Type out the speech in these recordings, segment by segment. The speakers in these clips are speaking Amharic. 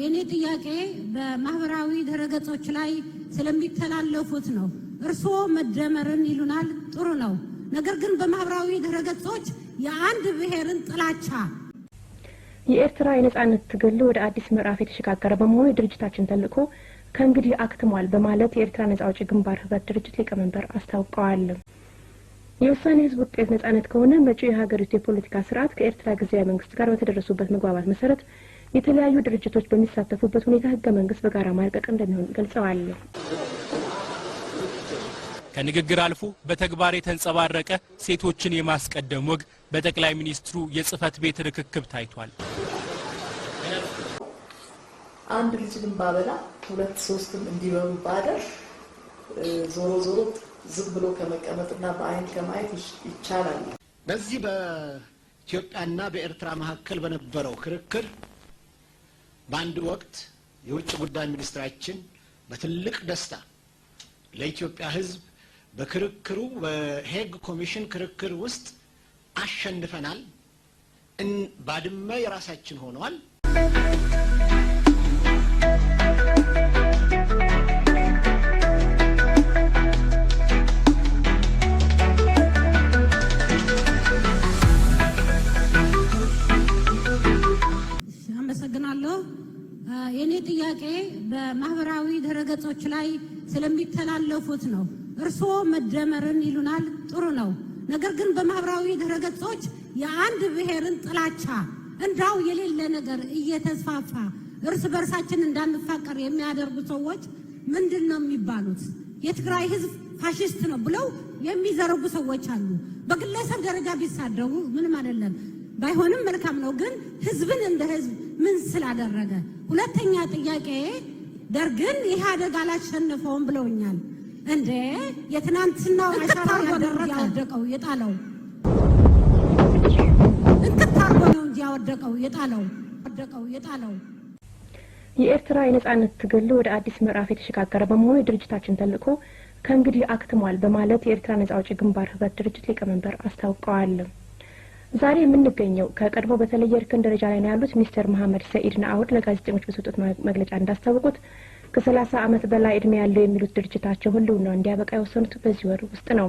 የኔ ጥያቄ በማህበራዊ ድረገጾች ላይ ስለሚተላለፉት ነው። እርስዎ መደመርን ይሉናል፣ ጥሩ ነው። ነገር ግን በማህበራዊ ድረገጾች የአንድ ብሔርን ጥላቻ የኤርትራ የነጻነት ትግል ወደ አዲስ ምዕራፍ የተሸጋገረ በመሆኑ ድርጅታችን ተልእኮ ከእንግዲህ አክትሟል በማለት የኤርትራ ነጻ አውጪ ግንባር ህብረት ድርጅት ሊቀመንበር አስታውቀዋል። የውሳኔ ህዝብ ውጤት ነጻነት ከሆነ መጪው የሀገሪቱ የፖለቲካ ስርዓት ከኤርትራ ጊዜያዊ መንግስት ጋር በተደረሱበት መግባባት መሰረት የተለያዩ ድርጅቶች በሚሳተፉበት ሁኔታ ህገ መንግስት በጋራ ማርቀቅ እንደሚሆን ገልጸዋል። ከንግግር አልፎ በተግባር የተንጸባረቀ ሴቶችን የማስቀደም ወግ በጠቅላይ ሚኒስትሩ የጽህፈት ቤት ርክክብ ታይቷል። አንድ ልጅን ባበላ ሁለት ሶስትም እንዲበሉ ባደር ዞሮ ዞሮ ዝም ብሎ ከመቀመጥና በአይን ከማየት ይቻላል። በዚህ በኢትዮጵያና በኤርትራ መካከል በነበረው ክርክር በአንድ ወቅት የውጭ ጉዳይ ሚኒስትራችን በትልቅ ደስታ ለኢትዮጵያ ህዝብ በክርክሩ በሄግ ኮሚሽን ክርክር ውስጥ አሸንፈናል፣ ባድመ የራሳችን ሆኗል። አመሰግናለሁ። የኔ ጥያቄ በማህበራዊ ድረገጾች ላይ ስለሚተላለፉት ነው። እርስዎ መደመርን ይሉናል፣ ጥሩ ነው። ነገር ግን በማህበራዊ ድረገጾች የአንድ ብሔርን ጥላቻ እንዳው የሌለ ነገር እየተስፋፋ እርስ በርሳችን እንዳንፋቀር የሚያደርጉ ሰዎች ምንድነው የሚባሉት? የትግራይ ህዝብ ፋሽስት ነው ብለው የሚዘረጉ ሰዎች አሉ። በግለሰብ ደረጃ ቢሳደቡ ምንም አይደለም፣ ባይሆንም መልካም ነው። ግን ህዝብን እንደ ህዝብ ምን ስላደረገ? ሁለተኛ ጥያቄ ደርግን ኢህአዴግ አላሸነፈውም ብለውኛል። እንዴ የትናንትናው አሻራ ያወደቀው የጣለው እንክታርጎ ነው እንጂ ያወደቀው የጣለው የኤርትራ የነጻነት ትግል ወደ አዲስ ምዕራፍ የተሸጋገረ በመሆኑ ድርጅታችን ተልእኮ ከእንግዲህ አክትሟል በማለት የኤርትራ ነጻ አውጪ ግንባር ህብረት ድርጅት ሊቀመንበር አስታውቀዋል። ዛሬ የምንገኘው ከቀድሞ በተለየ እርከን ደረጃ ላይ ነው ያሉት ሚኒስተር መሐመድ ሰኢድ ናአውድ ለጋዜጠኞች በሰጡት መግለጫ እንዳስታወቁት ከ30 ዓመት በላይ እድሜ ያለው የሚሉት ድርጅታቸው ሁሉና እንዲያበቃ የወሰኑት በዚህ ወር ውስጥ ነው።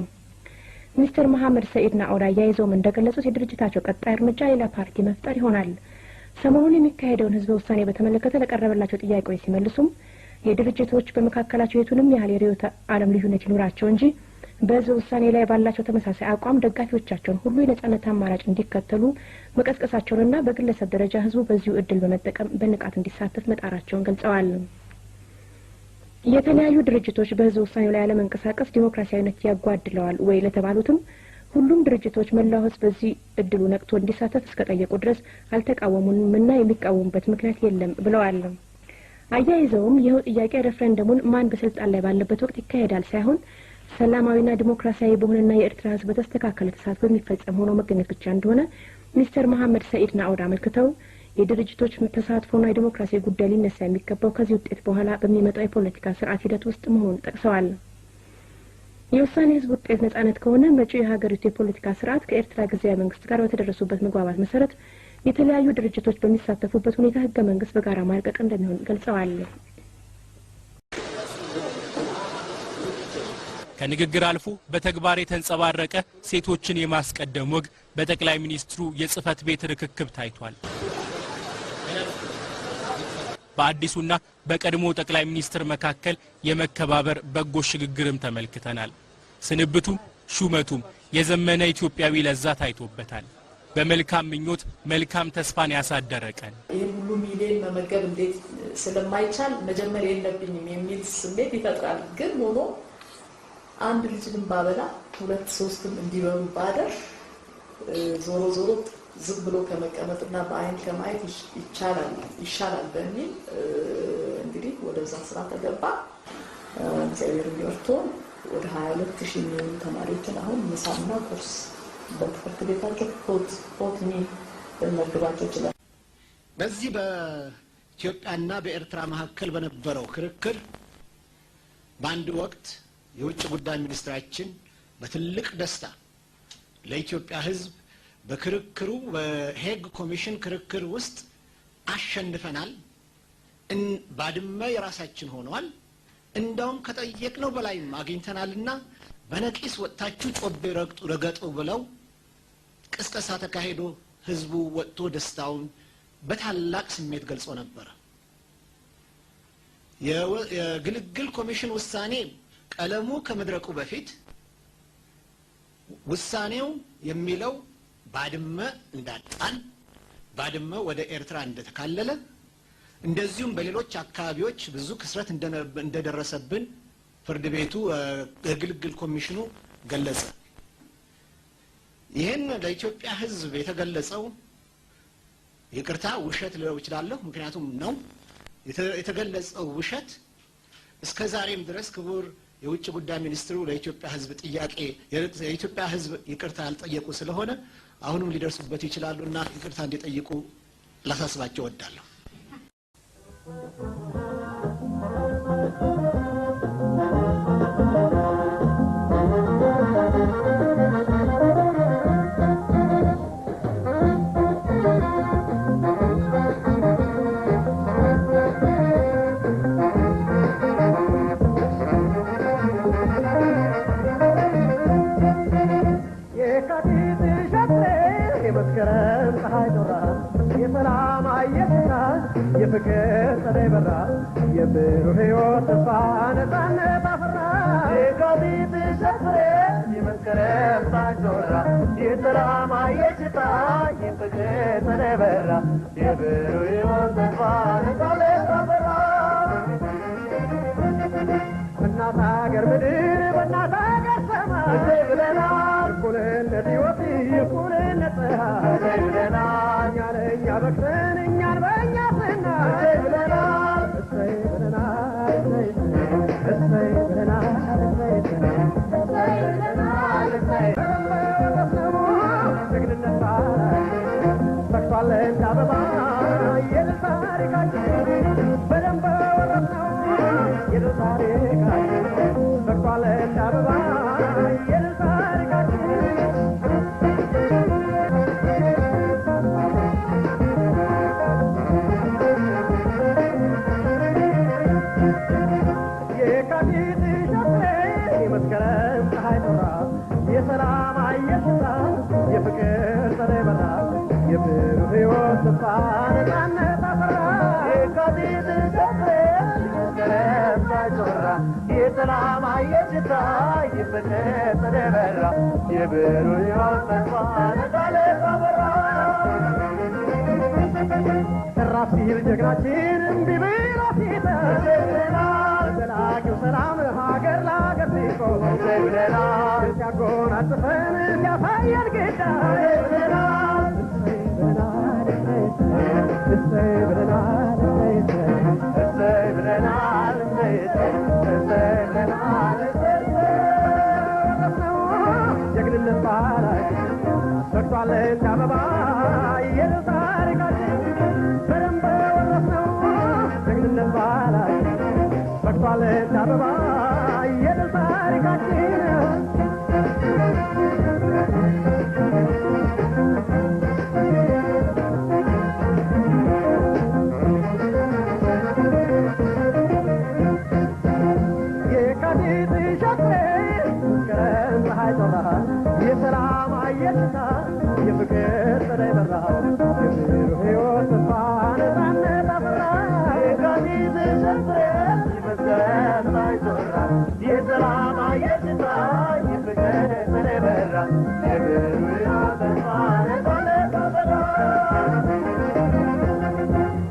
ሚኒስተር መሐመድ ሰኢድ ናአውድ አያይዘውም እንደገለጹት የድርጅታቸው ቀጣይ እርምጃ ሌላ ፓርቲ መፍጠር ይሆናል። ሰሞኑን የሚካሄደውን ህዝበ ውሳኔ በተመለከተ ለቀረበላቸው ጥያቄዎች ሲመልሱም የድርጅቶች በመካከላቸው የቱንም ያህል የርዕዮተ ዓለም ልዩነት ይኖራቸው እንጂ በህዝበ ውሳኔ ላይ ባላቸው ተመሳሳይ አቋም ደጋፊዎቻቸውን ሁሉ የነጻነት አማራጭ እንዲከተሉ መቀስቀሳቸውንና በግለሰብ ደረጃ ህዝቡ በዚሁ እድል በመጠቀም በንቃት እንዲሳተፍ መጣራቸውን ገልጸዋል። የተለያዩ ድርጅቶች በህዝብ ውሳኔው ላይ ያለመንቀሳቀስ ዲሞክራሲያዊነት ያጓድለዋል ወይ ለተባሉትም ሁሉም ድርጅቶች መላው ህዝብ በዚህ እድሉ ነቅቶ እንዲሳተፍ እስከጠየቁ ድረስ አልተቃወሙምና የሚቃወሙበት ምክንያት የለም ብለዋል። አያይዘውም ይኸው ጥያቄ ሬፈረንደሙን ማን በስልጣን ላይ ባለበት ወቅት ይካሄዳል ሳይሆን ሰላማዊና ዲሞክራሲያዊ በሆነና የኤርትራ ህዝብ በተስተካከለ ተሳትፎ የሚፈጸም ሆኖ መገኘት ብቻ እንደሆነ ሚኒስተር መሐመድ ሰኢድ ናአውድ አመልክተው የድርጅቶች ተሳትፎና የዲሞክራሲ ጉዳይ ሊነሳ የሚገባው ከዚህ ውጤት በኋላ በሚመጣው የፖለቲካ ስርዓት ሂደት ውስጥ መሆኑን ጠቅሰዋል። የውሳኔ ህዝብ ውጤት ነጻነት ከሆነ መጪው የሀገሪቱ የፖለቲካ ስርዓት ከኤርትራ ጊዜያዊ መንግስት ጋር በተደረሱበት መግባባት መሰረት የተለያዩ ድርጅቶች በሚሳተፉበት ሁኔታ ህገ መንግስት በጋራ ማርቀቅ እንደሚሆን ገልጸዋል። ከንግግር አልፎ በተግባር የተንጸባረቀ ሴቶችን የማስቀደም ወግ በጠቅላይ ሚኒስትሩ የጽህፈት ቤት ርክክብ ታይቷል። በአዲሱና በቀድሞ ጠቅላይ ሚኒስትር መካከል የመከባበር በጎ ሽግግርም ተመልክተናል። ስንብቱም ሹመቱም የዘመነ ኢትዮጵያዊ ለዛ ታይቶበታል። በመልካም ምኞት መልካም ተስፋን ያሳደረ ቀን። ይሄን ሁሉ ሚሊዮን መመገብ እንዴት ስለማይቻል መጀመሪያ የለብኝም የሚል ስሜት ይፈጥራል። ግን ሆኖ አንድ ልጅን ባበላ ሁለት ሶስትም እንዲበሉ ባደር ዞሮ ዞሮ ዝም ብሎ ከመቀመጥና በአይን ከማየት ይሻላል በሚል እንግዲህ ወደዛ ስራ ተገባ። እግዚአብሔር ይርዳን። ወደ 22,000 የሚሆኑ ተማሪዎችን አሁን ምሳና ቁርስ በትምህርት ቤታቸው ፖትኒ በመግባቸው ይችላል። በዚህ በኢትዮጵያና በኤርትራ መካከል በነበረው ክርክር በአንድ ወቅት የውጭ ጉዳይ ሚኒስትራችን በትልቅ ደስታ ለኢትዮጵያ ህዝብ በክርክሩ በሄግ ኮሚሽን ክርክር ውስጥ አሸንፈናል፣ ባድመ የራሳችን ሆኗል እንደውም ከጠየቅነው በላይ አግኝተናልና በነቂስ ወጣችሁ ጮቤ ረገጡ ብለው ቅስቀሳ ተካሄዶ ህዝቡ ወጥቶ ደስታውን በታላቅ ስሜት ገልጾ ነበር የግልግል ኮሚሽን ውሳኔ ቀለሙ ከመድረቁ በፊት ውሳኔው የሚለው ባድመ እንዳጣን ባድመ ወደ ኤርትራ እንደተካለለ እንደዚሁም በሌሎች አካባቢዎች ብዙ ክስረት እንደደረሰብን ፍርድ ቤቱ የግልግል ኮሚሽኑ ገለጸ ይሄን ለኢትዮጵያ ህዝብ የተገለጸው ይቅርታ ውሸት ሊለው ይችላል ምክንያቱም ነው የተገለጸው ውሸት እስከ ዛሬም ድረስ ክቡር የውጭ ጉዳይ ሚኒስትሩ ለኢትዮጵያ ህዝብ ጥያቄ የኢትዮጵያ ህዝብ ይቅርታ ያልጠየቁ ስለሆነ አሁንም ሊደርሱበት ይችላሉና ይቅርታ እንዲጠይቁ ላሳስባቸው ወዳለሁ የፍቅር ጸደይ በራ የብሩህ ሕይወት ተስፋ ነፃነት አፈራ የካቲት ሸፍሬ የመስከረም ሳጆራ የሰላም አየሽታ የፍቅር ጸደይ በራ የብሩህ ሕይወት ተስፋ ነፃነት አፈራ በእናት ሀገር ምድር በእናት ሀገር ሰማይ ብለናል እኩልነት ሕይወት እኩልነት ፀሐይ ብለናል እኛ ለእኛ በቅተን እኛን በእኛ ስናይ ብለናል እሰይ ብለናል እሰይ ብለናል እሰይ ብለናል እሰይ በረመረስነው ጀግንነት ፈክቷል እንደ አበባ የድል ታሪካችን በደንብ ወረስነው የድል ታሪካችን ፈክቷል እንደ አበባ የድል ታሪካችን መስከረም ፀሐይ ጦራ የሰላም አየሽታ የፍቅር ጸደይ በራ የብሩህ ሕይወት ተስፋ ነፃነት አፈራ የካቲት ሸፍሬ መስከረም ፀሐይ ጦራ የሰላም አየሽታ የፍቅር ጸደይ በራ የብሩህ ሕይወት ተስፋ ነፃነት አፈራ ራስ ሲል ጀግናችን እምቢ ብሎ ሲተናል ዘላቂው ሰላም ሀገር ለሀገር ሲቆም ብለናል ሲያጎናጽፈን ሲያሳየን ግዳይ ብለናል እሰይ ብለናል እሰይ ብለናል እሰይ ብለናል ጀግንነት ባላይ ፈክቷል እንደ አበባ የድል ታሪካችን በደንብ ወረስነው ጀግንነት ባላይ ፈክቷል እንደ አበባ የድል ታሪካችን የካቲት ሸፍሬ መስከረም ፀሐይ ጦራ የሰላም አየሽታ የፍቅር ጸደይ በራ የብሩህ ሕይወት ተስፋ ነፃነት አፈራ የካቲት ሸፍሬ መስከረም ፀሐይ ጦራ የሰላም አየሽታ የፍቅር ጸደይ በራ የብሩህ ሕይወት ተስፋ ነፃነት አፈራ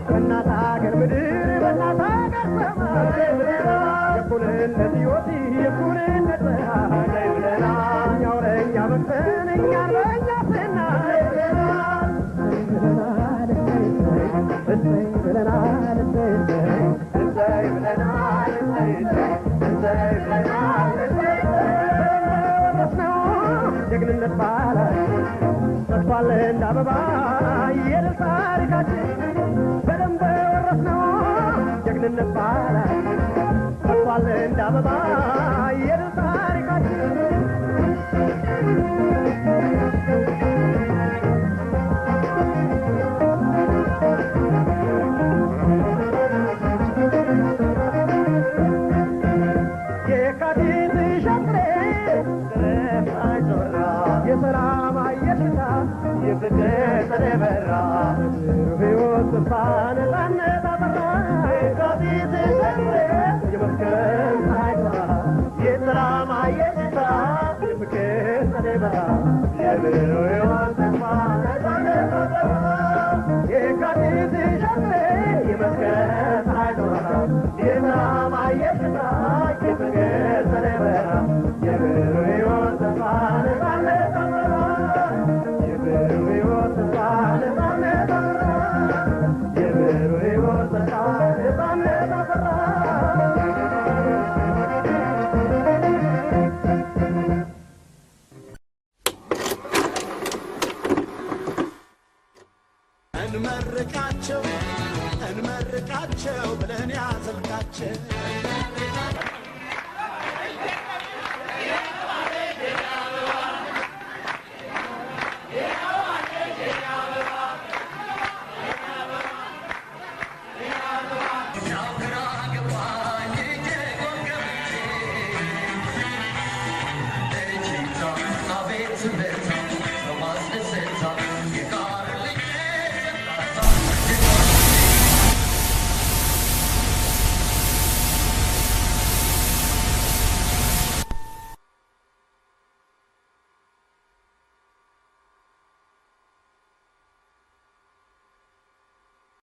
በእናት ሀገር ምድር በእናት ሀገር ሰማይ ብለናል የእኩልነት ሕይወት የእኩልነት ፀሐይ ብለናል እኛው ለእኛ በቅተን እኛን በእኛ ስናይ ብለናል እሰይ ብለናል እሰይ ብለናል እሰይ ብለናል ወረስነው ጀግንነት ባላይ ፈክቷል እንደ አበባ የድል ታሪካችን በደንብ ወረስነው ጀግንነት ባላይ ፈክቷል እንደ አበባ የድል ታሪካችን የፍቅር ጸደይ በራ ሕይወት ተስፋ ነፃነት አበራ የካቲት ጀምሬ የመስከረም ፀሐይ ዞራ የሰላም አየር ሽታ የፍቅር ጸደይ በራ የብሩህ ሕይወት ተስፋ ነፃነት አበራ የካቲት ጀምሬ የመስከረም ፀሐይ ዞራ የሰላም አየር ሽታ የፍቅር ጸደይ በራ የብሩህ ሕይወት ተስፋ ነፃነት አበራ የብሩህ ሕይወት ተስፋ ነፃነት አበራ የብሩህ ሕይወት ተስፋ ነፃነት አበራ እንመርቃቸው ብለን ያዘልቃቸው